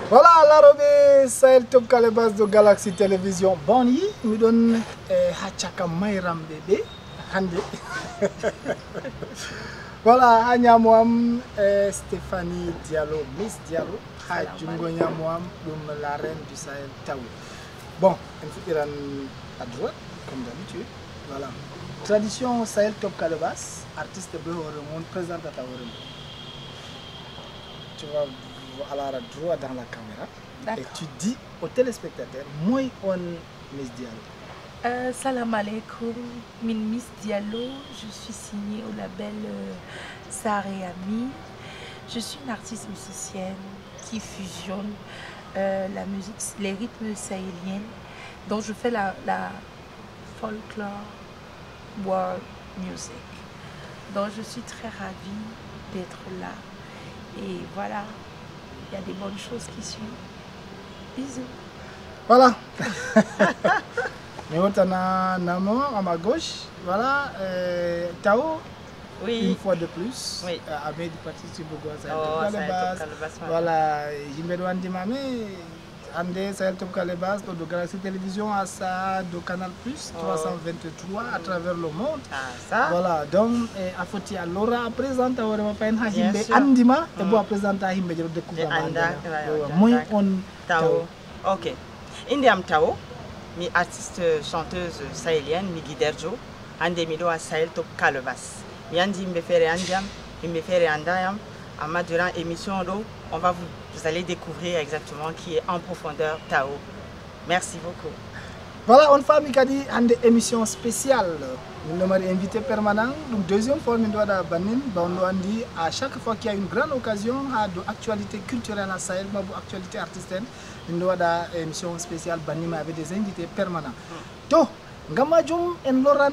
Voilà, l'arobé Sahel Top Calebas de Galaxy Télévision. Bon, yi mi don hachaka mayram bébé hande. Voilà, Anya Moam Stéphanie Diallo, Miss Diallo, Hadjungo Moam, la reine du Sahel Taou. Bon, on fait à droite, comme d'habitude. Voilà. Tradition Sahel Top Calebas, artiste bleu au monde, présente à ta Tu vas à la droite dans la caméra et tu dis aux téléspectateurs, moi on Miss Diallo. Salam alaikum, Miss Diallo, je suis signée au label Saréami. Je suis une artiste musicienne qui fusionne la musique, les rythmes sahéliens. Donc je fais la folklore world music. Donc je suis très ravie d'être là. Et voilà, il y a des bonnes choses qui suivent. Bisous. Voilà. Mais on a Namo à ma gauche. Voilà. Tao. Oui. Une fois de plus. Oui. Avec du parti sur Bogo. Voilà. Jimbedouan Dimame. Andé Sahel Top Calebas de Galaxy Télévision à ça de Canal Plus 323 à travers le monde. Ah, ça. Voilà, donc à Foti à Laura présente à Himbe Andima et vous présenter à Himbe de découvrir. Moi on Tao. Ok. Indiam Tao, mi artiste chanteuse sahélienne mi guiderjo ande mi do à Sahel Top Calebas. Mi andi me faire andiam, me faire andayam. Ama durant l'émission d'eau, vous allez découvrir exactement qui est en profondeur Tao. Merci beaucoup. Voilà, on fait une émission spéciale. Nous sommes invités permanents. Donc, deuxième fois, nous doit à chaque fois qu'il y a une grande occasion d'actualité culturelle à Sahel, actualité artistique, nous doit une émission spéciale avec des invités permanents. Donc, Gamadjoum et Loran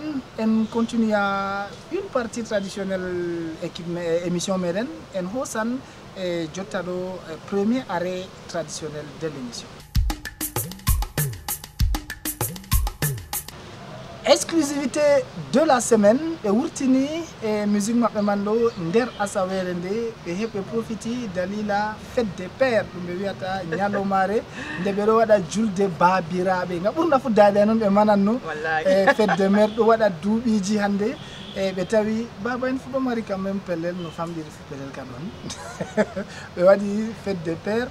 continue à une partie traditionnelle émission Meren et Hossan et Jotado premier arrêt traditionnel de l'émission. Exclusivité de la semaine et Wurtini et musique Mapemando Nder Asawerende et Hepe Profiti Dalila fête des pères Lumbewiata Nyalomare Ndebero wada julde babirabe nga burna fu dade non be mananno fête de mère do wada duubiji hande e be tawi baba en fu do mari quand même pelel no famdiri fu pelel kadon be wadi fête des pères.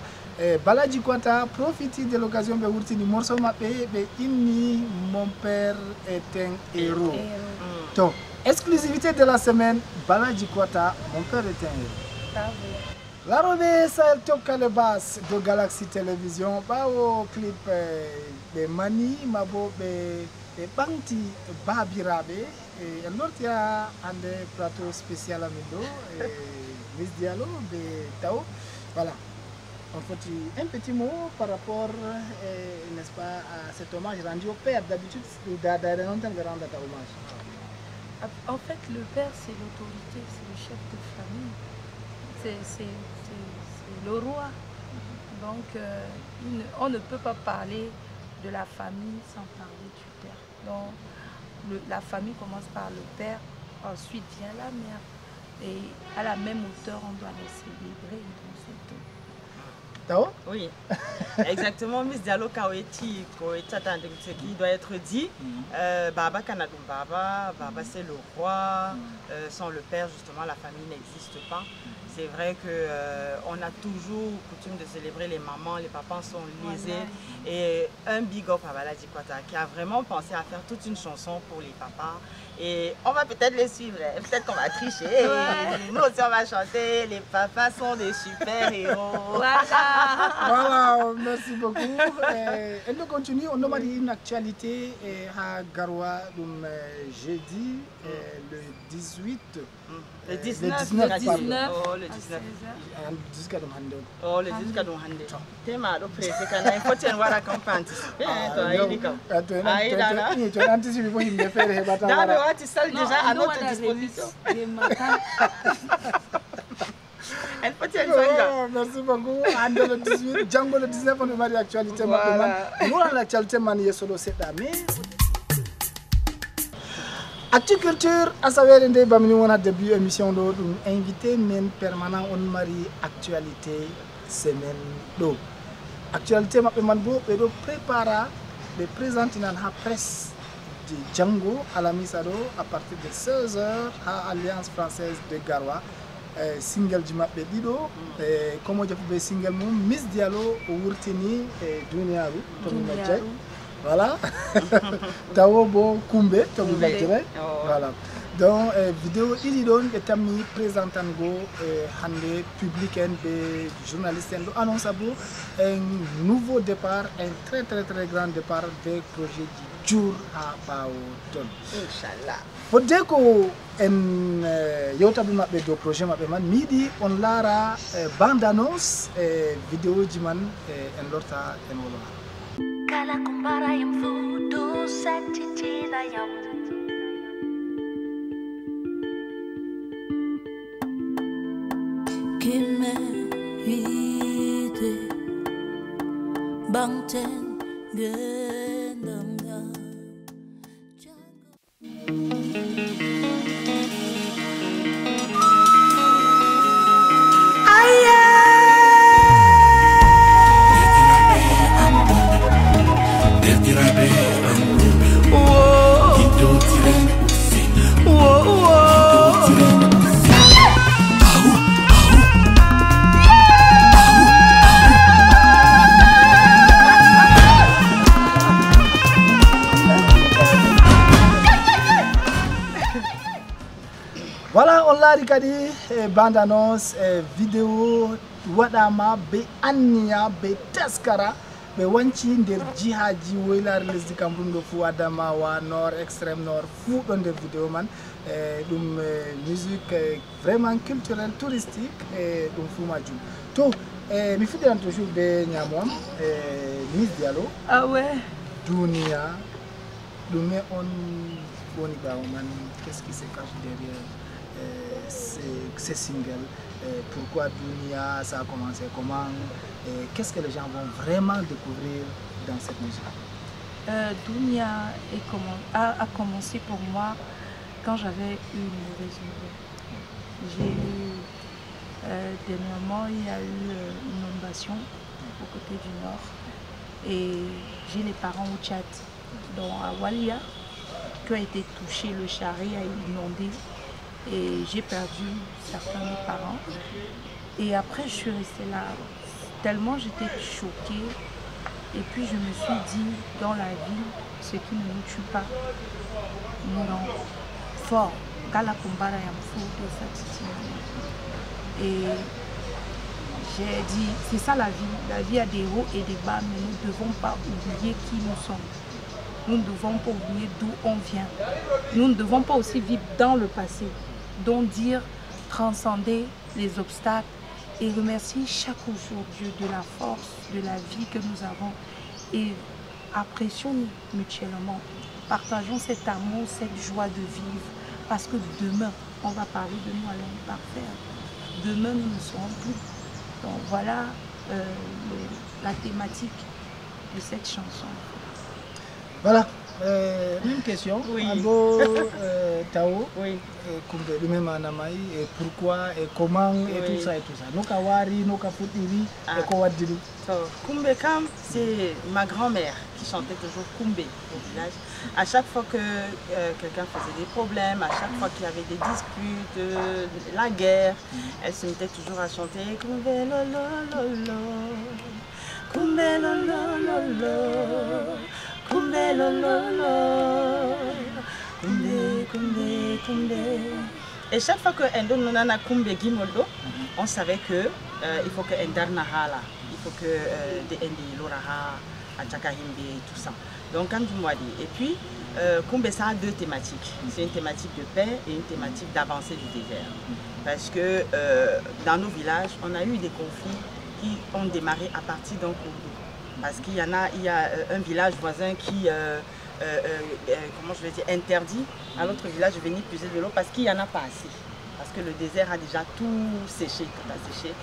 Baladji Kouata profite de l'occasion de Wurtini morceau mappé be inni mon père est un héros. Donc, exclusivité de la semaine, Baladji Kouata, mon père est un héros. L'arobé Sahel Top Calebas de Galaxy Télévision, bao clip de Mani, mabo de Banti Babirabe, et l'autre un plateau spécial à Mido, Miss Diallo de Tao. Voilà. On fait un petit mot par rapport, n'est-ce pas, à cet hommage rendu au père. D'habitude, d'ailleurs, on rendre ta hommage. En fait, le père, c'est l'autorité, c'est le chef de famille, c'est le roi. Donc, on ne peut pas parler de la famille sans parler du père. Donc, la famille commence par le père, ensuite vient la mère. Et à la même hauteur, on doit les célébrer. Donc, c'est tout. Tao? Oui, exactement. Miss Diallo Kaweti, qui doit être dit. Baba Kanadou Baba, Baba c'est le roi. Sans le père, justement, la famille n'existe pas. C'est vrai qu'on a toujours coutume de célébrer les mamans, les papas sont lésés. Et un big up à Baladji Kouata qui a vraiment pensé à faire toute une chanson pour les papas. Et on va peut-être les suivre, peut-être qu'on va tricher. Nous aussi on va chanter, les papas sont des super héros. Voilà, merci beaucoup. Et nous continuons, on a une actualité à Garoua, jeudi, le 18. Le 19. Oh, le 19. Oh, le 19 kadum hande. Tema do prese kana faut en wara campagne. To ayidi kam. Ayida ni to anticipe ko himbe fere hebata wara. Dabe wati sal déjà à notre disposition. Elle peut être oh, merci beaucoup. Ando le 18, Django le 19 on va l'actualité maintenant. Nous l'actualité man yesolo sedame. Actu-culture, à savoir que nous avons début émission invité, mais permanent, on marie actualité semaine d'eau. actualité maɓɓe man bo ɓeɗo prépara ɓe présentinal ha presse de Django alamisa ɗo à partir de 16h ha Alliance Française de Garoua. Single ji maɓɓe ɗiɗo komo jafu be single mum Miss Diallo o wurtini duniyaru to mi majjay voilà tawo bo Kumbe to mi majjiray voilà donc vidéo ɗiɗi ɗon ɓe tammi présentango hande public en ɓe journaliste en ɗo annonce bo un nouveau départ, un très grand départ des projets du jour ha ɓawo ton inchallah fodde ko en yewtaɓe maɓɓe dow projet maɓɓe man mi yiɗi on laara bande annonce vidéo ji man en lorta en woloma kala ko mbarayam fu do sattitinayam kimme hite bangten gendamga voilà on laari kadi bande annonce vidéo waɗama be anniya be taskara ɓe wanci nder jihaji woylare lesdi Cameroun ɗo fuu Adamawa nord extrême nord fuu ɗo nder vidéo man ɗum musique vraiment culturelle touristique ɗum fuu majum to mi fuɗɗiran toujours be ñamo am Miss Diallo ah ouais Dunia ɗume on woni ɓawo man qu'est-ce qui se cache derrière ces singles, pourquoi Dunia, ça a commencé comment, qu'est-ce que les gens vont vraiment découvrir dans cette musique? Dunia a commencé pour moi quand j'avais une mauvaise nouvelle. J'ai eu, dernièrement, il y a eu une inondation au côté du nord et j'ai les parents au Tchad, donc à Walia, qui a été touché, le Chari a inondé. Et j'ai perdu certains de mes parents. Et après, je suis restée là. Tellement j'étais choquée. Et puis, je me suis dit, dans la vie, ce qui ne nous tue pas, nous rend fort. Et j'ai dit, c'est ça la vie. La vie a des hauts et des bas, mais nous ne devons pas oublier qui nous sommes. Nous ne devons pas oublier d'où on vient. Nous ne devons pas aussi vivre dans le passé. Donc dire, transcender les obstacles et remercier chaque jour Dieu de la force, de la vie que nous avons et apprécions mutuellement. Partageons cet amour, cette joie de vivre parce que demain, on va parler de nous à l'imparfait. Demain, nous ne serons plus. Donc voilà la thématique de cette chanson. Voilà. Même question. Oui. Abo Tao. Oui. Kumbe lui-même Anamai et pourquoi et comment et Oui. tout ça et tout ça. Noka wari, noka futiri et quoi dili. Kumbe Kam, c'est ma grand-mère qui chantait toujours Kumbe au village. À chaque fois que quelqu'un faisait des problèmes, à chaque fois qu'il y avait des disputes, la guerre, elle se mettait toujours à chanter Kumbe lolololo, Kumbe lolololo. Kumbe lololo, kumbe, kumbe, kumbe. Et chaque fois que Endo nana kumbe gimoldo, on savait que il faut que Endar nahala, il faut que des Endi loraha, Achakahimbe et tout ça. Donc quand tu m'as dit, et puis kumbe ça a deux thématiques. C'est une thématique de paix et une thématique d'avancée du désert. Parce que dans nos villages, on a eu des conflits qui ont démarré à partir d'un cours. Parce qu'il y a un village voisin qui, comment je vais dire, interdit à l'autre village de venir puiser de l'eau parce qu'il n'y en a pas assez. Parce que le désert a déjà tout séché, tout a séché.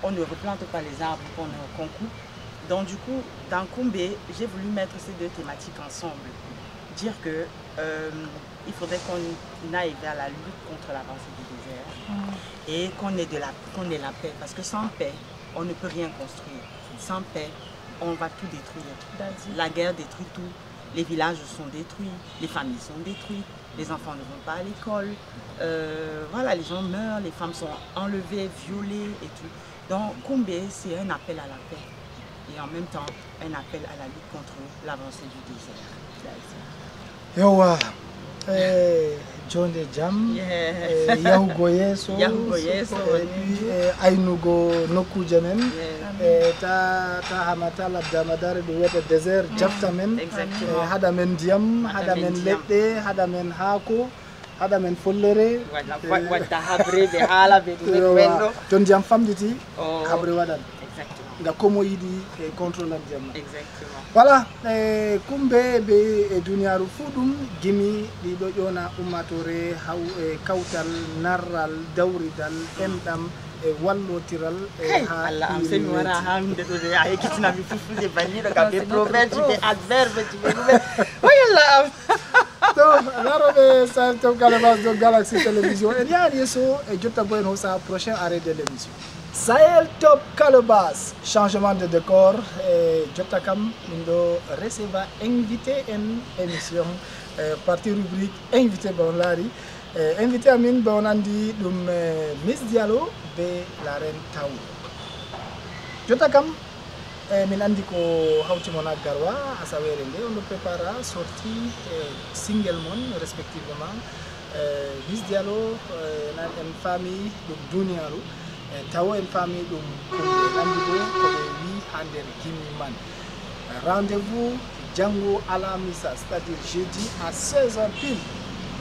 On ne replante pas les arbres qu'on coupe. Donc du coup, dans Kumbe, j'ai voulu mettre ces deux thématiques ensemble. Dire que il faudrait qu'on aille vers la lutte contre l'avancée du désert et qu'on ait la paix. Parce que sans paix, on ne peut rien construire. sans paix, on va tout détruire. Vas-y. La guerre détruit tout. Les villages sont détruits, les familles sont détruites, les enfants ne vont pas à l'école. Voilà, les gens meurent, les femmes sont enlevées, violées et tout. Donc, Koumbe, c'est un appel à la paix. Et en même temps, un appel à la lutte contre l'avancée du désert. Yowa, John de Jam, Yahugo Yeso, et puis Ainugo Noku Jamen, ta Hamata Labdamadare de Weta Désert, Jaftamen, Hadamen Diam, Hadamen Lete, Hadamen Hako, Hadamen Follere, John Diam Fam Diti, Habre Wadan. Nga komo yidi contrôle am. Exactement. Voilà, kumbe be duniyaaru fudum gimi di do jona ummatore haw kawtal narral dawridal endam wallotiral ha Allah am semi wara hamde do de ay kitina mi fufude banni do gabe proverbe be adverbe be wayalla to larobe sa to Calebas do Galaxy Télévision et yaani so e jotta boy no sa prochain arrêt de l'émission. Sahel Top Calebas, changement de décor, Jotakam Mindo receva invité en émission, partie rubrique invité Bonlari, invité Amin Bonandi dum Miss Diallo de la Reine Taou. Jotakam Minandi ko Hautimona Garwa, à Sawerende, on nous prépare sortie single mon respectivement, Miss Diallo, une famille de Duniaru. Tawo en famille dum Landigo ko wi hander Kimman. Rendez-vous Django Alamisa, c'est-à-dire jeudi à 16h pile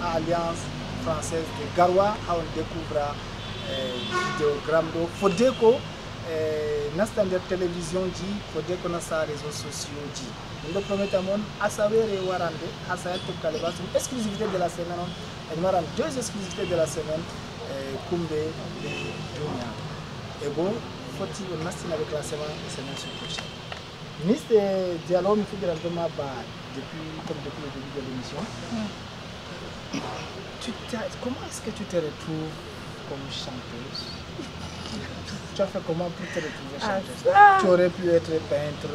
à Alliance française de Garwa, on découvrira vidéogramme do Fodeko na standard télévision ji Fodeko na sa réseaux sociaux ji. Nous promettons à savoir warande à Sahel Top Calebas une exclusivité de la semaine. Il y aura deux exclusivités de la semaine. Koumbe de Dunia. Et bon, faut-il masser avec la semaine prochaine. Ministre Diallo, il faut que depuis le début de l'émission. Comment est-ce que tu te retrouves comme chanteuse? Tu as fait comment pour te retrouver chanteuse? Tu aurais pu être peintre,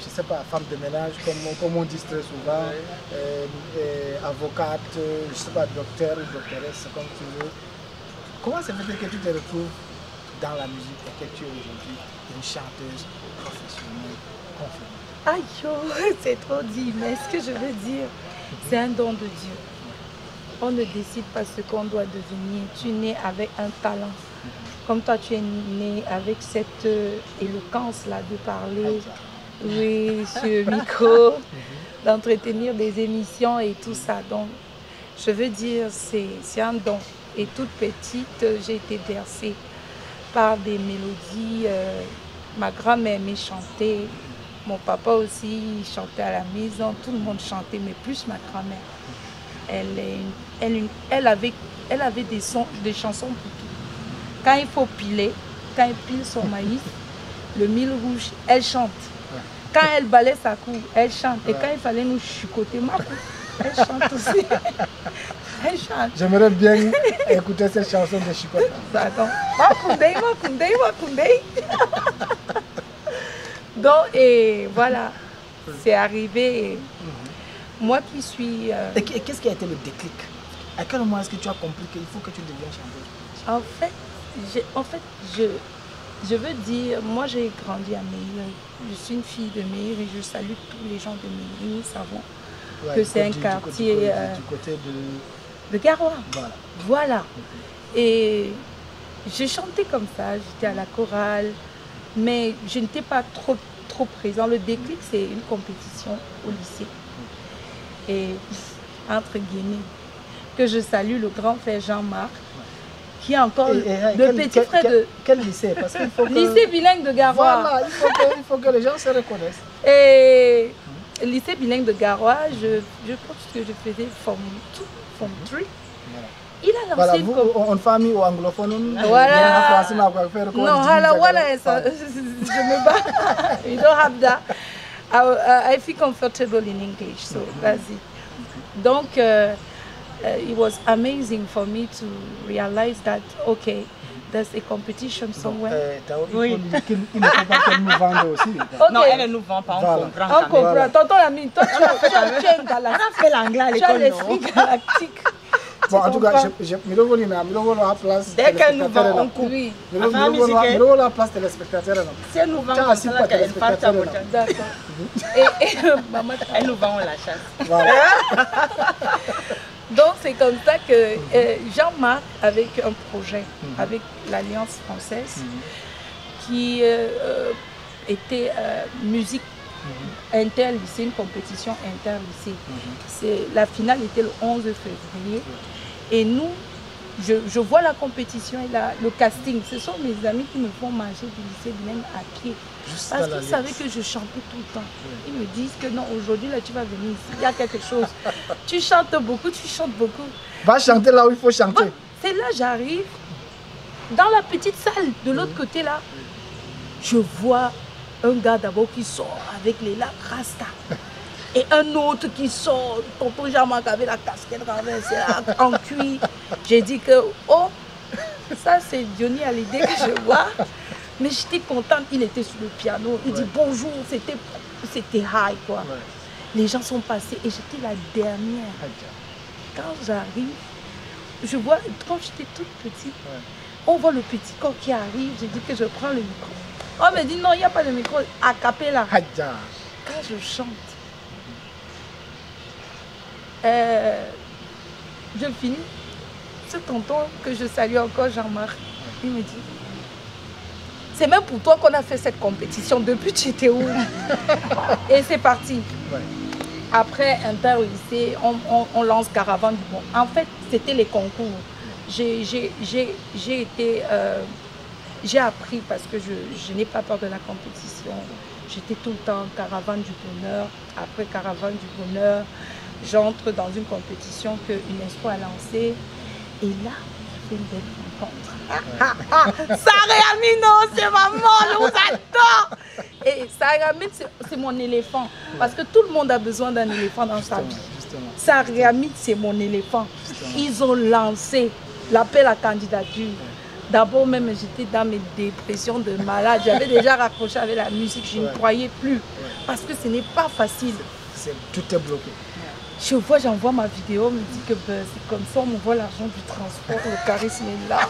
je ne sais pas, femme de ménage, comme on dit très souvent, avocate, je ne sais pas, docteur ou doctoresse, comme tu veux. Comment ça fait que tu te retrouves dans la musique et que tu es aujourd'hui une chanteuse professionnelle confirmée? Aïe, c'est trop dit, mais ce que je veux dire, c'est un don de Dieu. On ne décide pas ce qu'on doit devenir. Tu es né avec un talent. Comme toi, tu es né avec cette éloquence-là de parler. Oui, sur le micro, d'entretenir des émissions et tout ça. Donc, je veux dire, c'est un don. Et toute petite, j'ai été bercée par des mélodies. Ma grand-mère aimait chanter. Mon papa aussi chantait à la maison. Tout le monde chantait, mais plus ma grand-mère. Elle avait des chansons pour tout. Quand il faut piler, quand elle pile son maïs, le mil rouge, elle chante. Quand elle balaye sa cour, elle chante. Et quand il fallait nous chicoter, elle chante aussi. Elle chante. J'aimerais bien écouter cette chanson de chicotage. Donc, et voilà, c'est arrivé. Et moi qui suis... Et qu'est-ce qui a été le déclic? À quel moment est-ce que tu as compris qu'il faut que tu deviennes chanteuse? En fait, je veux dire, moi j'ai grandi à Meiri. Je suis une fille de Meiri et je salue tous les gens de Meiri. Nous savons que c'est un quartier du côté de Garoua. Voilà. Et j'ai chanté comme ça, j'étais à la chorale, mais je n'étais pas trop présent. Le déclic, c'est une compétition au lycée. Et entre guillemets, que je salue le grand frère Jean-Marc, qui est encore le petit frère de... Quel lycée? Parce qu'il faut que... Lycée bilingue de Garoua. Voilà, il faut que les gens se reconnaissent. Et lycée bilingue de Garoua, je pense que je faisais Form 2, Form 3. Il a lancé une famille ou anglophone. Voilà. Non, voilà, ça, je me bats. You don't have that. I feel comfortable in English, so that's it. Donc, it was amazing for me to realize that, okay, Does a competition somewhere? Oui. Il ne peut pas qu'elle nous vende aussi. Okay. Non, elle ne nous vend pas, on Voilà. comprend. On quand même. comprend. Voilà. Tonton Lamine, toi, tu es un galactique. On a fait l'anglais à Tu as l'école, l'esprit non? galactique. Bon, en tout cas, comprends? je me à place. Dès qu'elle nous vend, on coupe. Oui, Je Enfin, me musique, à la place téléspectateurs. Si elle nous vend, Tiens, comme assis ça, pas là, qu'elle fasse sa téléspectateur, beauté. d'accord. Et maman, Elle nous vend, on la chasse. Voilà. donc c'est comme ça que Jean-Marc, avec un projet, avec l'Alliance française, qui était musique inter-lycée, une compétition inter-lycée. La finale était le 11 février. Et nous, je vois la compétition et le casting. Ce sont mes amis qui me font marcher du lycée même à pied. Parce qu'ils savaient que je chantais tout le temps. Ils me disent que non, aujourd'hui, là, tu vas venir ici. Il y a quelque chose. Tu chantes beaucoup, tu chantes beaucoup. Va chanter là où il faut chanter. Bon, c'est là, j'arrive. Dans la petite salle, de l'autre côté, là, je vois un gars d'abord qui sort avec les lacs rasta. Et un autre qui sort, tonton Jean-Marc avait la casquette en cuir. J'ai dit que, oh, ça c'est Johnny Hallyday que je vois. Mais j'étais contente, il était sur le piano. Il dit bonjour, c'était high quoi. Ouais. Les gens sont passés et j'étais la dernière. Quand j'arrive, je vois, quand j'étais toute petite, on voit le petit corps qui arrive. J'ai dit que je prends le micro. On me dit non, il n'y a pas de micro, a cappella. Quand je chante, je finis. Ce tonton que je salue encore, Jean-Marc, il me dit, c'est même pour toi qu'on a fait cette compétition. Depuis, tu étais où? Et c'est parti. Ouais. Après, inter-lycée, on lance Caravane du Bon. En fait, c'était les concours. J'ai appris parce que je n'ai pas peur de la compétition. J'étais tout le temps Caravane du Bonheur. Après Caravane du Bonheur, j'entre dans une compétition que UNESCO a lancée. Et là, j'ai fait une belle rencontre. Sarah Amino, c'est maman, je vous adore. Et Sarah Amino, c'est mon éléphant. Parce que tout le monde a besoin d'un éléphant dans sa vie. Sarah Amino, c'est mon éléphant. Ils ont lancé l'appel à candidature. D'abord même, j'étais dans mes dépressions de malade. J'avais déjà raccroché avec la musique, je ne croyais plus. Parce que ce n'est pas facile. Tout est bloqué. J'envoie ma vidéo, on me dit que c'est comme ça, on me voit l'argent du transport, le charisme est là.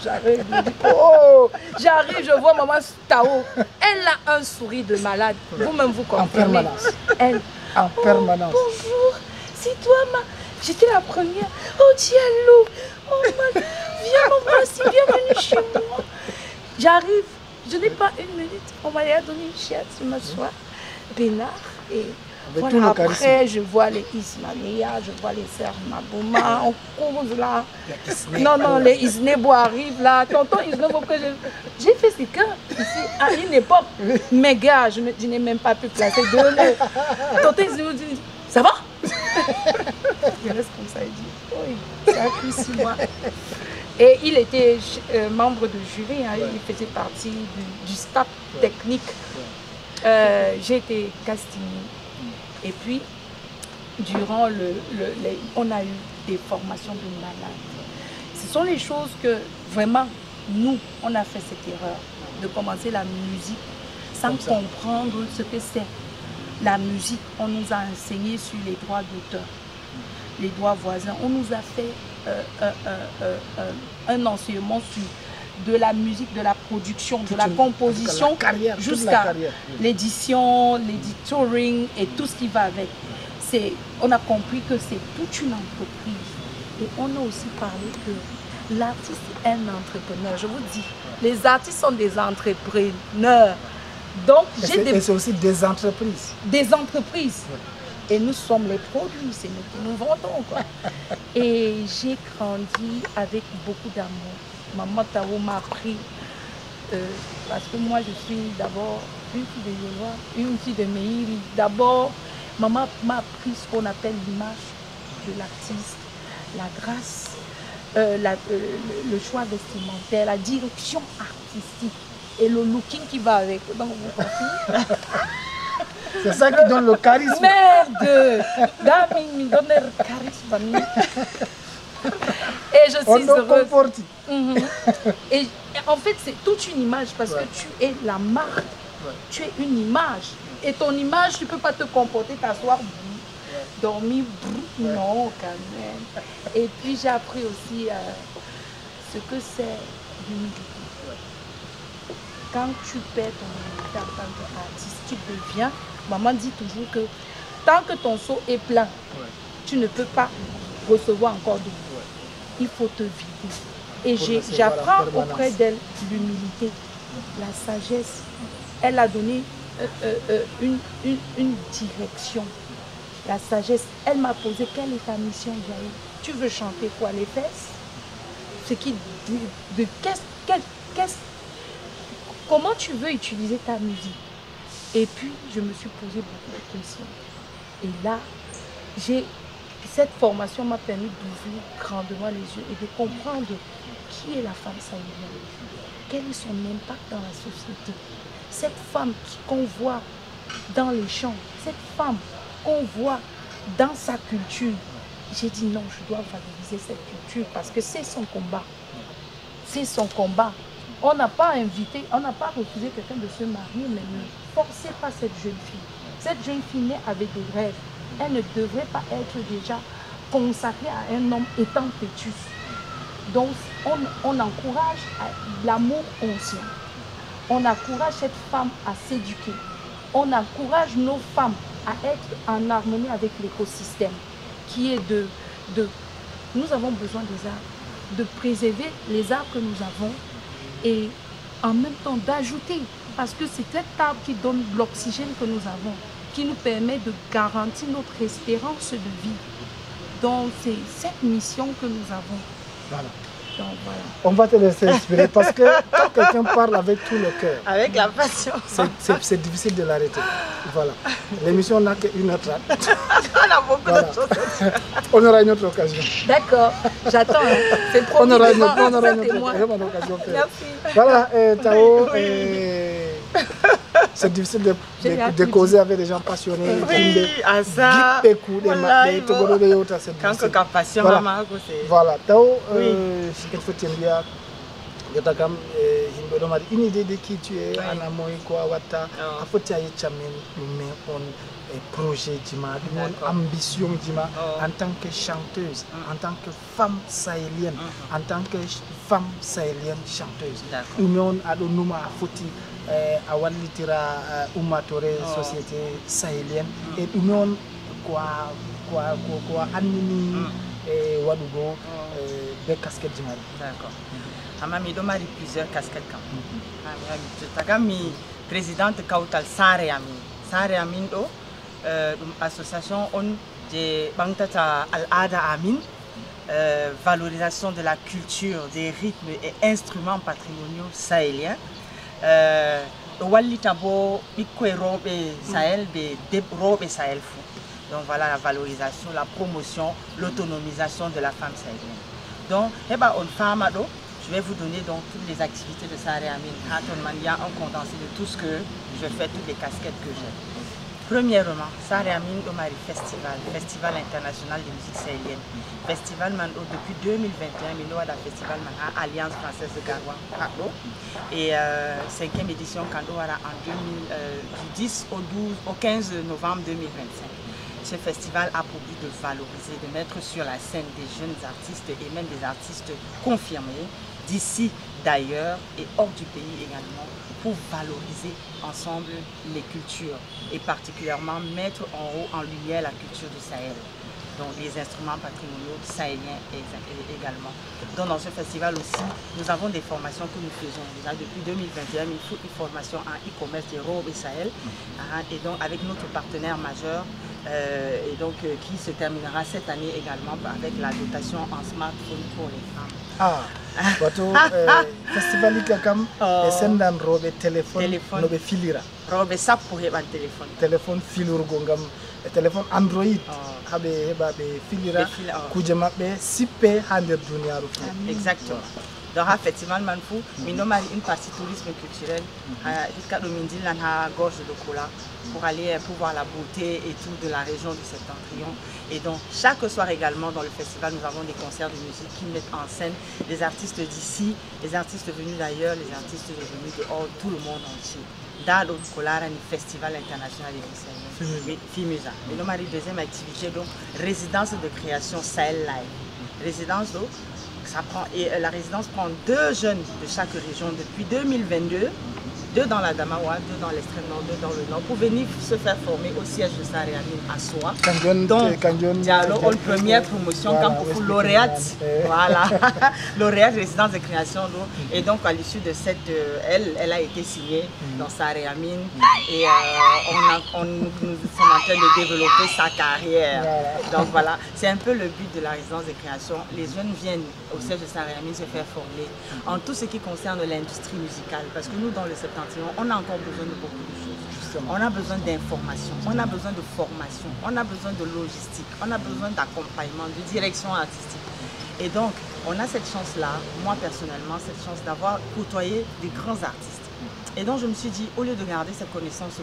J'arrive, je me dis, oh, j'arrive, je vois maman Tao. Elle a un sourire de malade. Vous-même, vous comprenez. En permanence. Elle, en permanence. Bonjour, c'est toi, j'étais la première. Oh, Diallo, oh, viens, maman, c'est bienvenue chez moi. J'arrive, je n'ai pas une minute. On m'a donné une chaise, je m'assois. Bénard et... Voilà, après, je vois les Ismaïla, je vois les sœurs Mabouma, on cause là. Non, les Isnebo arrivent là. Tonton Isnebo que j'ai fait ce cœurs ici à une époque. Mais gars, je n'ai même pas pu placer deux mots. Tonton Isnebo dit, ça va? Il reste comme ça, il dit, oui, ça a pris 6 mois. Et il était membre de jury, hein, il faisait partie du staff technique. J'ai été castingée. Et puis, durant on a eu des formations de malades. Ce sont les choses que, vraiment, nous, on a fait cette erreur de commencer la musique sans comprendre ce que c'est. La musique, on nous a enseigné sur les droits d'auteur, les droits voisins. On nous a fait un enseignement sur de la musique, de la production, de la composition, jusqu'à l'édition, l'éditoring et tout ce qui va avec. On a compris que c'est toute une entreprise. Et on a aussi parlé que l'artiste est un entrepreneur. Je vous dis, les artistes sont des entrepreneurs. Donc, et c'est aussi des entreprises. Des entreprises. Oui. Et nous sommes les produits, c'est nous qui nous vendons, quoi. Et j'ai grandi avec beaucoup d'amour. Maman Tao m'a appris, parce que moi je suis d'abord une fille de Yoruba, une fille de Meiri. D'abord, maman m'a appris ce qu'on appelle l'image de l'artiste, la grâce, le choix vestimentaire, la direction artistique et le looking qui va avec. Donc vous comprenez? C'est ça qui donne le charisme. Merde! Dami me donne le charisme. Et je suis heureuse. Et en fait, c'est toute une image parce que tu es la marque. Tu es une image. Et ton image, tu ne peux pas te comporter, t'asseoir, dormir, non, quand même. Et puis, j'ai appris aussi ce que c'est l'humilité. Quand tu perds ton humilité en tant qu'artiste, tu deviens, maman dit toujours que tant que ton seau est plein, tu ne peux pas recevoir encore d'eau. Il faut te vider. Et j'apprends auprès d'elle l'humilité, la sagesse. Elle a donné une direction, la sagesse. Elle m'a posé quelle est ta mission, Jaïe? Tu veux chanter quoi, les fesses? Ce qui de comment tu veux utiliser ta musique? Et puis je me suis posé beaucoup de questions. Et là, cette formation m'a permis d'ouvrir grandement les yeux et de comprendre qui est la femme sahélienne, quel est son impact dans la société. Cette femme qu'on voit dans les champs, cette femme qu'on voit dans sa culture. J'ai dit non, je dois valoriser cette culture parce que c'est son combat. C'est son combat. On n'a pas invité, on n'a pas refusé quelqu'un de se marier, mais ne forcez pas cette jeune fille. Cette jeune fille naît avec des rêves. Elle ne devrait pas être déjà consacrée à un homme étant pétus. Donc, on encourage l'amour conscient. On encourage cette femme à s'éduquer. On encourage nos femmes à être en harmonie avec l'écosystème, qui est nous avons besoin des arbres, de préserver les arbres que nous avons et en même temps d'ajouter, parce que c'est cet arbre qui donne l'oxygène que nous avons, qui nous permet de garantir notre espérance de vie. Donc c'est cette mission que nous avons. Voilà. Donc, voilà. On va te laisser inspirer parce que quand quelqu'un parle avec tout le cœur, avec la passion, c'est difficile de l'arrêter. Voilà. L'émission n'a qu'une heure 30. On a beaucoup de choses. On aura une autre occasion. D'accord, j'attends. C'est le On aura une autre occasion. Merci. Voilà, Tao, c'est difficile de causer avec des gens passionnés. Oui, à ça. Voilà, Tao, il faut te dire, une idée de qui tu es, projet, ambition en tant que chanteuse, en tant que femme sahélienne, en tant que femme sahélienne chanteuse. Union à l'Onouma Foti, à Walitira, Oumatore, société sahélienne, et union quoi, Anini, Wadougo, des casquettes d'Imari. D'accord. Amami domari plusieurs casquettes quand même. Présidente Kautal Sare Amin do association on de Bangtata Al-Ada Amin, valorisation de la culture, des rythmes et instruments patrimoniaux sahéliens. Walitabo Ikwe Robe Sahel be Robe Sahel fou. Donc voilà la valorisation, la promotion, l'autonomisation de la femme sahélienne. Donc on femme je vais vous donner donc toutes les activités de Sare Amin. Il y a un condensé de tout ce que je fais, toutes les casquettes que j'ai. Premièrement, Sare Amin Omari Festival, Festival international de musique sahélienne. Festival Mando depuis 2021, Minoada Festival Manda, Alliance française de Garoua, et 5e édition Kandouara en du 10 au 15 novembre 2025. Ce festival a pour but de valoriser, de mettre sur la scène des jeunes artistes et même des artistes confirmés d'ici, d'ailleurs et hors du pays également, pour valoriser ensemble les cultures et particulièrement mettre en haut en lumière la culture du Sahel. Donc les instruments patrimoniaux sahéliens également. Donc dans ce festival aussi, nous avons des formations que nous faisons. Déjà depuis 2021, il faut une formation en e-commerce des robes et Sahel. Et donc avec notre partenaire majeur, et donc qui se terminera cette année également avec la dotation en smartphone pour les femmes. Ah, festival Ikakam, et sendan robe téléphone, nobe filira. Robe ça pour un téléphone. Téléphone filur gongam, téléphone Android. Habe filira, kujama be sippe hander duniyaru. Exactement. Donc, le festival Manfou, il y a une partie tourisme culturel, jusqu'à la gorge de Kola, pour aller pour voir la beauté et tout de la région du Septentrion. Et donc, chaque soir également dans le festival, nous avons des concerts de musique qui mettent en scène des artistes d'ici, les artistes venus d'ailleurs, les artistes venus dehors, tout le monde entier. Dans le festival international des FIMUSA. Et nous, ma deuxième activité, donc, résidence de création Sahel Live. Résidence, donc, ça prend, et la résidence prend 2 jeunes de chaque région depuis 2022. 2 dans la Damawa, 2 dans l'extrême nord, 2 dans le nord, pour venir se faire former au siège de Saréamine à Soa. Donc, Diallo, une première promotion quand pour lauréate, voilà, lauréate résidence de création. Et donc, à l'issue de cette, elle a été signée dans Saréamine et nous sommes en train de développer sa carrière. Donc voilà, c'est un peu le but de la résidence de création. Les jeunes viennent au siège de Saréamine se faire former en tout ce qui concerne l'industrie musicale, parce que nous, dans le Septentrion, on a encore besoin de beaucoup de choses. On a besoin d'informations, on a besoin de formation, on a besoin de logistique, on a besoin d'accompagnement, de direction artistique. Et donc, on a cette chance-là, moi personnellement, cette chance d'avoir côtoyé des grands artistes. Et donc, je me suis dit, au lieu de garder cette connaissance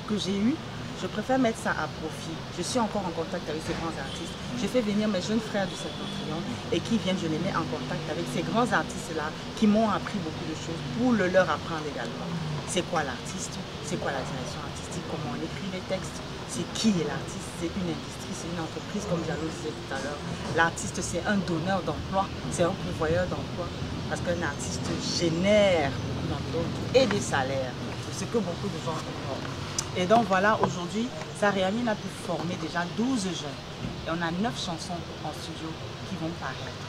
que j'ai eue, je préfère mettre ça à profit. Je suis encore en contact avec ces grands artistes. Je fais venir mes jeunes frères du Septentrion et qui viennent, je les mets en contact avec ces grands artistes-là qui m'ont appris beaucoup de choses pour le leur apprendre également. C'est quoi l'artiste? C'est quoi la direction artistique? Comment on écrit les textes? C'est qui est l'artiste? C'est une industrie, c'est une entreprise, comme Diallo disait tout à l'heure. L'artiste, c'est un donneur d'emploi, c'est un pourvoyeur d'emploi. Parce qu'un artiste génère beaucoup d'emplois et des salaires. C'est ce que beaucoup de gens ignorent. Et donc voilà, aujourd'hui, Saréamine a pu former déjà 12 jeunes. Et on a 9 chansons en studio qui vont paraître.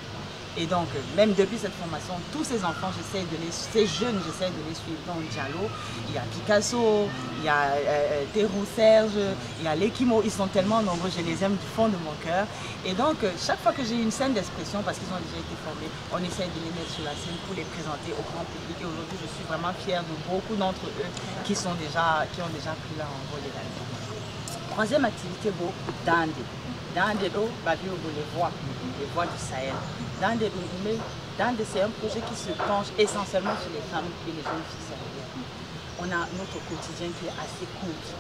Et donc, même depuis cette formation, tous ces enfants, ces jeunes, j'essaie de les suivre. Dans Diallo, il y a Picasso, il y a Théro Serge, il y a Lekimo, ils sont tellement nombreux, je les aime du fond de mon cœur. Et donc, chaque fois que j'ai une scène d'expression, parce qu'ils ont déjà été formés, on essaie de les mettre sur la scène pour les présenter au grand public. Et aujourd'hui, je suis vraiment fière de beaucoup d'entre eux qui ont déjà pris leur envol également. Troisième activité, Dande. Dande, les voix du Sahel. Dande, c'est un projet qui se penche essentiellement sur les femmes et les jeunes filles sahéliennes. On a notre quotidien qui est assez compliqué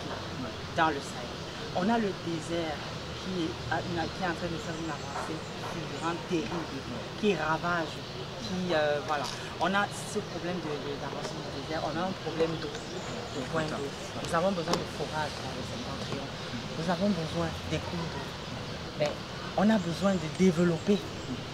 dans le Sahel. On a le désert qui est en train de faire une avancée fulgurante, terrible, qui ravage, voilà. On a ce problème d'avancée du désert, on a un problème d'eau, de point d'eau. Nous avons besoin de forage dans le Septentrion. Nous avons besoin des cours d'eau. Mais on a besoin de développer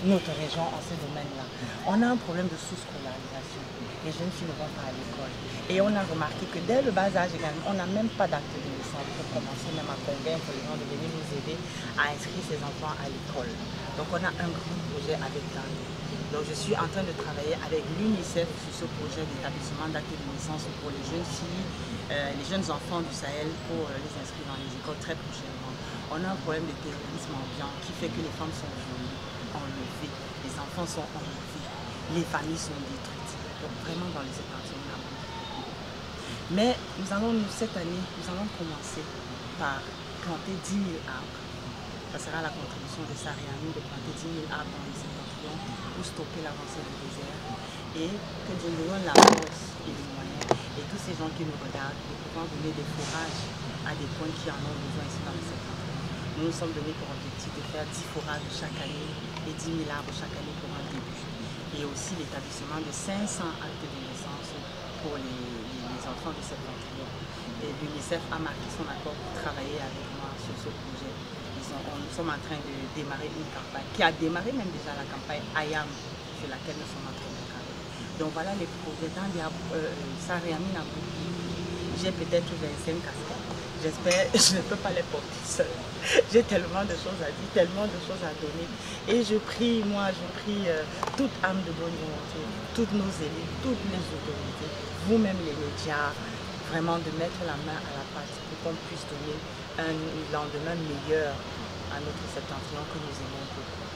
notre région en ce domaine-là. On a un problème de sous-scolarisation. Les jeunes filles ne vont pas à l'école. Et on a remarqué que dès le bas âge également, on n'a même pas d'acte de naissance pour commencer même à convaincre les gens de venir nous aider à inscrire ces enfants à l'école. Donc on a un grand projet avec Dande. Donc je suis en train de travailler avec l'UNICEF sur ce projet d'établissement d'acte de naissance pour les jeunes filles, les jeunes enfants du Sahel pour les inscrire dans les écoles très prochainement. On a un problème de terrorisme ambiant qui fait que les femmes sont violées, enlevées, les enfants sont enlevés, les familles sont détruites. Donc vraiment dans les Septentrions, on a beaucoup. Mais cette année, nous allons commencer par planter 10 000 arbres. Ça sera la contribution de Saréamine de planter 10 000 arbres dans les Septentrions pour stopper l'avancée du désert. Et que Dieu nous donne la force et les moyens. Et tous ces gens qui nous regardent, de pouvoir donner des fourrages à des points qui en ont besoin ici dans les Septentrions. Nous nous sommes donnés pour objectif de faire 10 fourrages chaque année et 10 000 arbres chaque année pour un début. Et aussi l'établissement de 500 actes de naissance pour les enfants de Septentrion. Et l'UNICEF a marqué son accord pour travailler avec moi sur ce projet. Nous sommes en train de démarrer une campagne, qui a démarré même déjà la campagne IAM, sur laquelle nous sommes en train de travailler. Donc voilà les projets. Dans Saréamine a beaucoup. J'ai peut-être 25 casquettes. J'espère, je ne peux pas les porter seule. J'ai tellement de choses à dire, tellement de choses à donner. Et je prie toute âme de bonne volonté, toutes nos élites, toutes les autorités, vous-même les médias, vraiment de mettre la main à la pâte pour qu'on puisse donner un lendemain meilleur à notre Septentrion que nous aimons beaucoup.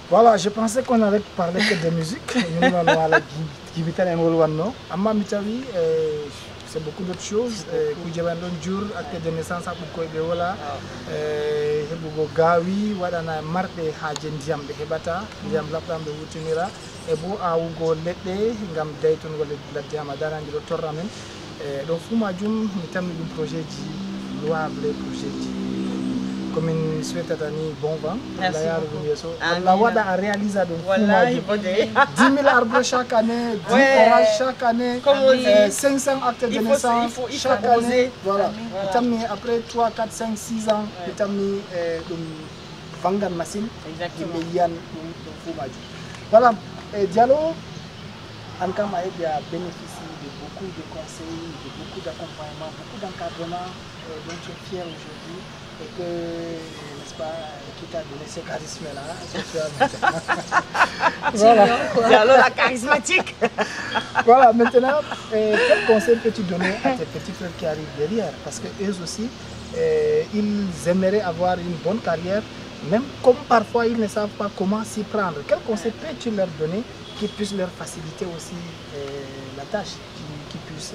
Voilà, je pensais qu'on allait parler que de musique. c'est beaucoup d'autres choses. Kujeban don jour acte de naissance à Bukoybe wala hebugo gawi wadana marbe haje ndiyam be hebata ndiyam labdam be wutinira e bo awugo ledde ngam dayton wala laddiama darandi do torra men do fu majum mi tammi dum projet ji louable projet ji comme une souhaite ni bon vent la wada a réalisé donc 10 000 arbres chaque année 10 orages chaque année 500 actes de naissance chaque année voilà après 3 4 5 6 ans tammi vangan machine exactement voilà Diallo en kam a bénéficié de beaucoup de conseils, de beaucoup d'accompagnement, beaucoup d'encadrement dont je suis fier aujourd'hui et que, n'est-ce pas, qui t'a donné ce charisme-là. Voilà. Diallo la charismatique. Voilà, maintenant, quel conseil peux-tu donner à tes petits frères qui arrivent derrière? Parce qu'eux aussi, ils aimeraient avoir une bonne carrière, même comme parfois ils ne savent pas comment s'y prendre. Quel conseil peux-tu leur donner qui puisse leur faciliter aussi la tâche, qui puisse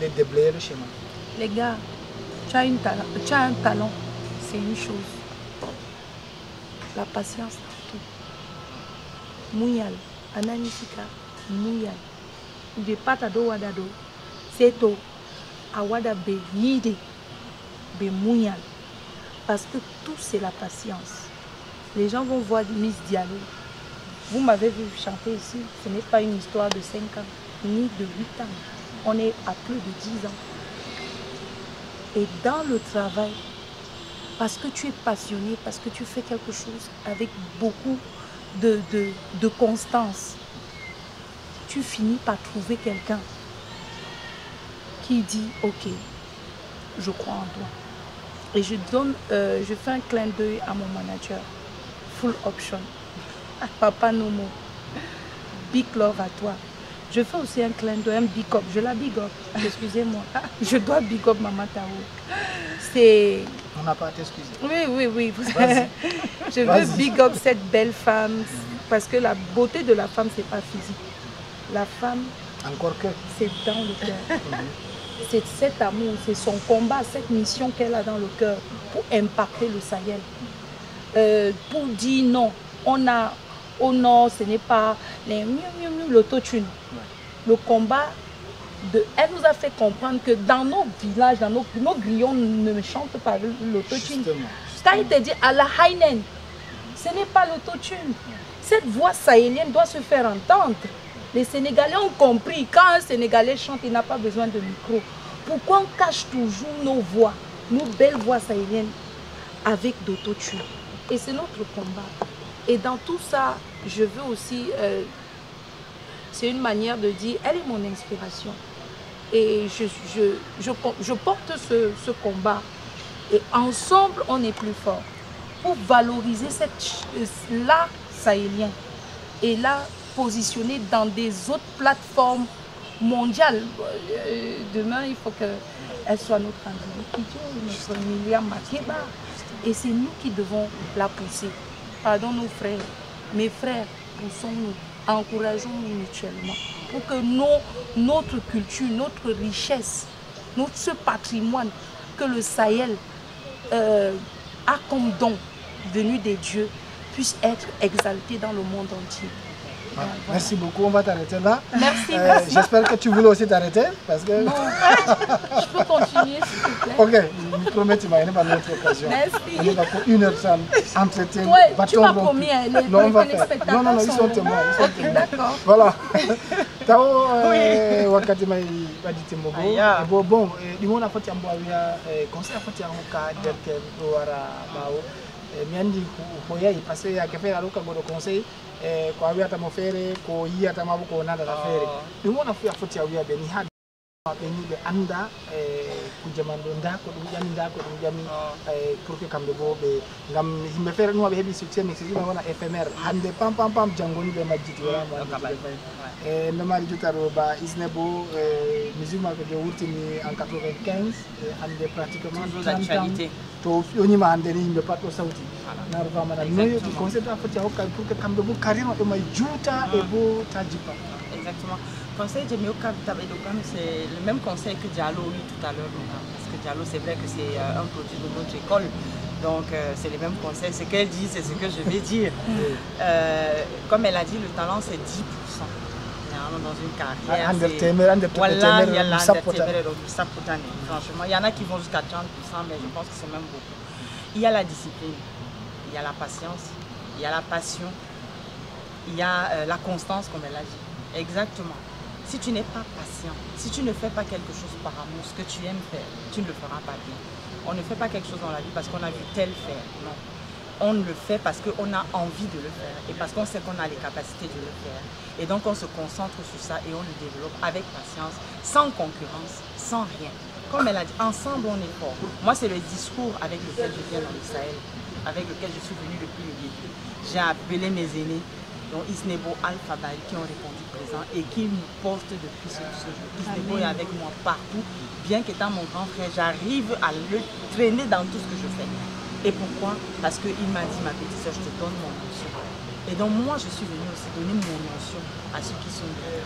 les déblayer le chemin? Les gars, tu as un talent, c'est une chose. La patience, c'est tout. Mouyal, ananisika, mouyal. De patado wadado, c'est tout. Awada be yide, be mouyal. Parce que tout c'est la patience. Les gens vont voir Miss Diallo. Vous m'avez vu chanter ici, ce n'est pas une histoire de 5 ans, ni de 8 ans. On est à plus de 10 ans. Et dans le travail, parce que tu es passionné, parce que tu fais quelque chose avec beaucoup de constance, tu finis par trouver quelqu'un qui dit « Ok, je crois en toi ». Et je fais un clin d'œil à mon manager, Full Option. Papa Nomo, big love à toi. Je fais aussi un clin d'œil, un big up. Je la big up, excusez-moi. Je dois big up Maman Tao. C'est... On n'a pas à t'excuser. Oui. Je veux big up cette belle femme parce que la beauté de la femme, c'est pas physique. La femme, encore que, c'est dans le cœur. C'est cet amour, c'est son combat, cette mission qu'elle a dans le cœur pour impacter le Sahel. Pour dire non, oh non, ce n'est pas l'autotune. Le combat, elle nous a fait comprendre que dans nos villages, dans nos grillons ne chantent pas l'autotune. Quand il te dit à la Hainen, ce n'est pas l'autotune. Cette voix sahélienne doit se faire entendre. Les Sénégalais ont compris, quand un Sénégalais chante, il n'a pas besoin de micro. Pourquoi on cache toujours nos voix, nos belles voix sahéliennes avec d'autotune? Et c'est notre combat. Et dans tout ça, je veux aussi, c'est une manière de dire, elle est mon inspiration. Et je porte ce combat. Et ensemble, on est plus fort. Pour valoriser l'art sahélien et l'art positionner dans des autres plateformes mondiales. Demain, il faut qu'elle soit notre notre Myriam Makeba. Et c'est nous qui devons la pousser. Pardon nos frères, mes frères, poussons-nous, encourageons-nous mutuellement pour que notre culture, notre richesse, ce patrimoine que le Sahel a comme don venu des dieux puisse être exalté dans le monde entier. Voilà. Merci beaucoup, on va t'arrêter là. Merci. J'espère que tu voulais aussi t'arrêter parce que... Non, je peux continuer s'il te plaît. Ok, je promets que tu vas pas notre occasion. Merci. On va pour 1 heure sans entretien. Ouais, tu m'as promis, non, on va faire. Non, ils sont témoins. Ok, d'accord. Voilà. Tao, wakati mai badite mogo. Bon, du monde a fait un bois, conseil a fait un cas d'être bao. Miandi hoya parce que ya kefe aluka godo conseil kwa wiata mofere ko yiyata mabuko nanda la fere dum wona fu afoti ya wiya be ni ha be ni be anda kujamando ndako dum jami ndako dum jami pour que kambe bo be ngam himbe fere no be hebi succès mais c'est wona éphémère hande pam jangoni be majjiti wala mo no mari jutaro ba isnebo musulman ko de wurtini en 95 hande pratiquement 30 ans to yonima hande ni himbe patto sauti na rufa mana no yo conseil ta foti hokka pour que kambe bo karino e may juuta e bo tajipa exactement. Conseil de Mioka Tabedokan, c'est le même conseil que Diallo a eu tout à l'heure. Parce que Diallo, c'est vrai que c'est un produit de notre école. Donc, c'est les mêmes conseils. Ce qu'elle dit, c'est ce que je vais dire. Comme elle a dit, le talent, c'est 10%. Dans une carrière, voilà, il y a franchement, il y en a qui vont jusqu'à 30%, mais je pense que c'est même beaucoup. Il y a la discipline, il y a la patience, il y a la passion, il y a la constance, comme elle a dit. Exactement. Si tu n'es pas patient, si tu ne fais pas quelque chose par amour, ce que tu aimes faire, tu ne le feras pas bien. On ne fait pas quelque chose dans la vie parce qu'on a vu tel faire, non. On le fait parce qu'on a envie de le faire et parce qu'on sait qu'on a les capacités de le faire. Et donc on se concentre sur ça et on le développe avec patience, sans concurrence, sans rien. Comme elle a dit, ensemble on est fort. Moi c'est le discours avec lequel je viens dans le Sahel, avec lequel je suis venue depuis le début. J'ai appelé mes aînés, dont Isnebo Al-Fabari, qui ont répondu présent et qui nous portent depuis ce jour. Isnebo est avec moi partout, bien qu'étant mon grand frère, j'arrive à le traîner dans tout ce que je fais. Et pourquoi? Parce qu'il m'a dit, ma petite soeur, je te donne mon notion. Et donc moi, je suis venue aussi donner mon notion à ceux qui sont derrière.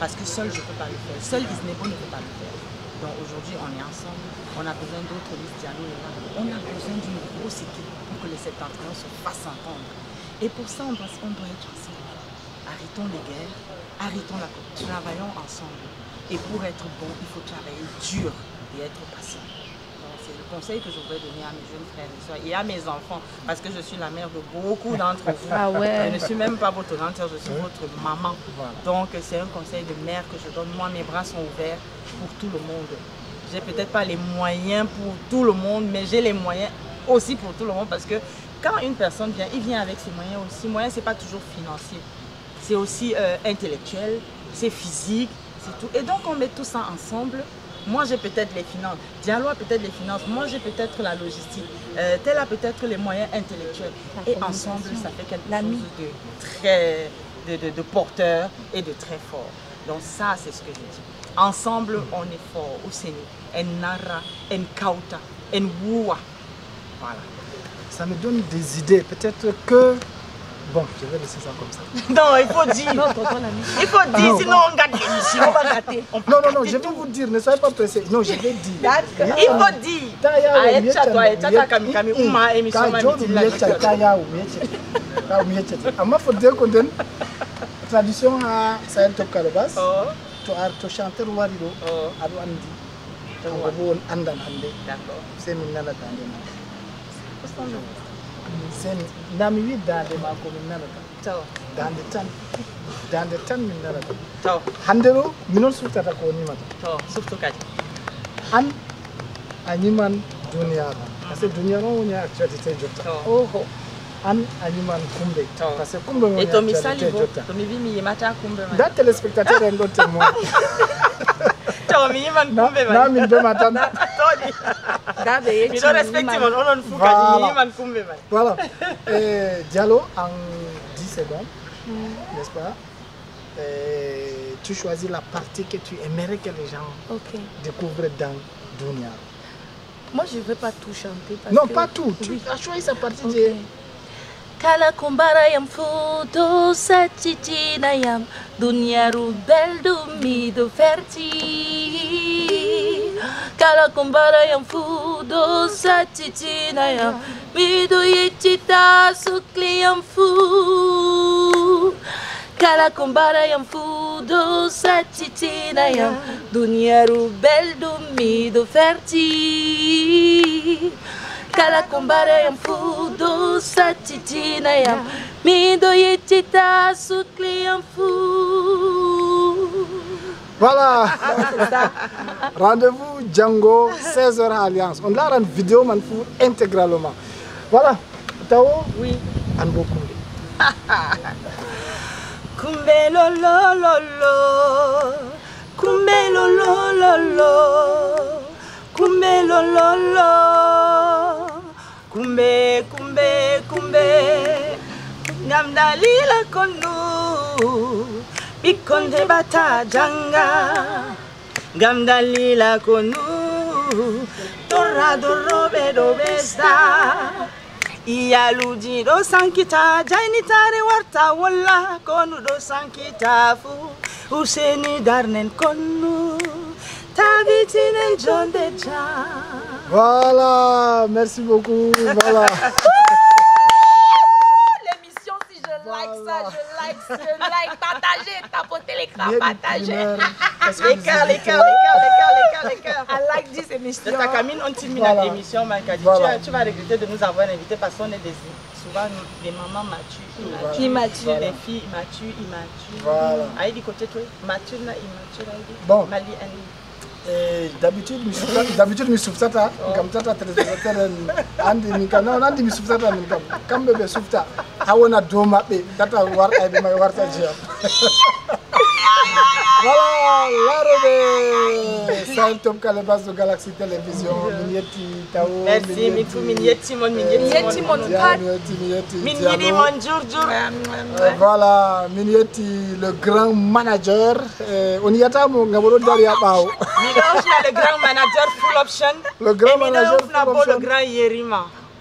Parce que seul, je ne peux pas le faire. Seul Isnebo ne peut pas le faire. Donc aujourd'hui, on est ensemble. On a besoin d'autres Miss Diallo. On a besoin d'une grosse équipe pour que les septentrions se fassent entendre. Et pour ça, on doit être ensemble. Arrêtons les guerres, arrêtons la corruption. Travaillons ensemble. Et pour être bon, il faut travailler dur et être patient. C'est le conseil que je voudrais donner à mes jeunes frères et soeurs et à mes enfants, parce que je suis la mère de beaucoup d'entre vous. Ah ouais. Je ne suis même pas votre grande sœur, je suis votre maman. Voilà. Donc c'est un conseil de mère que je donne. Moi, mes bras sont ouverts pour tout le monde. J'ai peut-être pas les moyens pour tout le monde, mais j'ai les moyens aussi pour tout le monde, parce que quand une personne vient, il vient avec ses moyens aussi. Moyens, c'est pas toujours financier, c'est aussi intellectuel, c'est physique, c'est tout. Et donc on met tout ça ensemble. Moi, j'ai peut-être les finances, Diallo a peut-être les finances, moi j'ai peut-être la logistique, tel a peut-être les moyens intellectuels. Et ensemble, ça fait quelque chose de très de porteur et de très fort. Donc ça, c'est ce que je dis. Ensemble, on est fort au Séné. En Nara, en Kauta, en Wua. Voilà. Ça me donne des idées. Peut-être que... Bon, je vais laisser ça comme ça. Non, il faut dire. Il faut dire, sinon on gâte l'émission. On va gâter. Non, je vais vous dire, ne soyez pas pressés. Non, je vais dire. Il faut dire. Tradition à Sahel Top Kalabas. To chanter Warido. Ado Andi. On andan ande. D'accord. C'est min nana tande. C'est nami dans de ma commune nana. Dans de tan min nana. Handero minon sulta ta ko ni mata. Surtout kadi. An animan dunia. Parce que dunia no nya actualité jota. Oh. An animan kumbe. Parce que kumbe mo. Et to mi salibo, to mi vi mi mata kumbe. Da téléspectateur en témoin. To mi man kumbe man. Na min be matan. Mi do respecte mon onon fu kadi mi man kumbe man. Voilà. Diallo en 10 secondes. N'est-ce pas? Tu choisis la partie que tu aimerais que les gens découvrent dans Dunia. Moi, je ne vais pas tout chanter. Parce non, que... pas tout. Tu as choisi sa partie. Kala kumbara yam fudo satiti na yam dunia rubel dumi do ferti. Kala kumbara yam fudo satiti na yam mido yechita sukli yam fu. Kala kumbara yam fudo satiti na yam dunia rubel dumi do ferti. Kala kumbara yam fudo satiti na yam mido yechita sukli yam fu. Voilà. Rendez-vous Django 16h Alliance. On l'a rendu vidéo man fou intégralement. Voilà. Tao. Oui. Anbo kumbe. Kumbe lo lo lo lo. Kumbe lo lo lo lo. Kumbe lo lo lo. Kumbe kumbe kumbe. Ngamdalila konu. Bikonde bata janga. Ngamdalila konu. Torra dorobe dobesta. iyaluji do sankita jainitare warta walla konu do sankita fu useni darnen konu tabitinen jonde ja. Voilà, merci beaucoup. Voilà. L'émission, si je like ça, je like, partager, tapoter l'écran, partager. Les cœurs. I like this émission. De ta camine, on termine Voilà. l'émission, Mankadi. Voilà. Tu vas regretter de nous avoir invités parce qu'on est souvent des mamans matures. Immature. Des filles immatures. Voilà. Aïe, du côté, toi, mature, immature. Bon. Mali, Annie. D'habitude mi suftata ngam tata téléspectateur en andi min kam non andi mi suftata min kam kamɓe ɓe sufta ha wona dow maɓɓe tata warɗayɓe may warta jeyam voilà laroɓe Sahel Top Kale base de Galaxy Télévision min yetti taw Merci, min fu min yettimon min yettimon min yiɗi mon jour voilà min yetti le grand manager on yiyatamo ngam oɗo dari ha ɓaawo le grand manager full option le grand manager le grand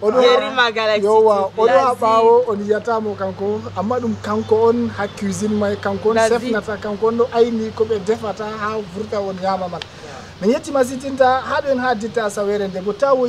Yerima Galaxy yowa oɗo ha ɓaawo on yiyatamo kanko amma ɗum kanko on ha cuisine may kanko on sefnata kanko on ɗo ayni koɓe defata ha vurta on ñama man min yettima sitinta haɗo en ha ditta sawere nde bo taw